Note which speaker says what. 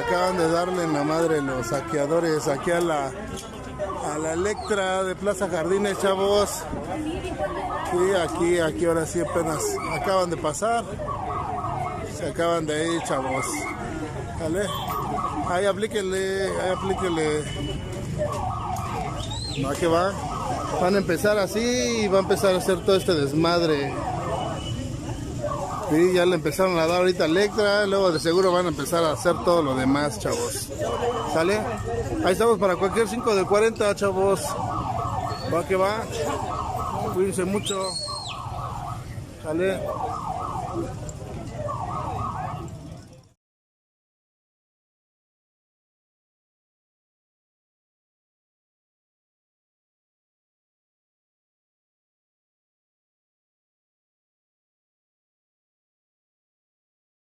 Speaker 1: Acaban de darle en la madre los saqueadores aquí a la Electra de Plaza Jardines, chavos. Sí, aquí ahora sí apenas acaban de pasar. Se acaban de ir, chavos. ¿Vale? Ahí aplíquenle. ¿Va que va? Van a empezar así y va a empezar a hacer todo este desmadre. Sí, ya le empezaron a dar ahorita Electra, luego de seguro van a empezar a hacer todo lo demás, chavos. ¿Sale? Ahí estamos para cualquier 5 de 40, chavos. Va que va. Cuídense mucho. ¿Sale?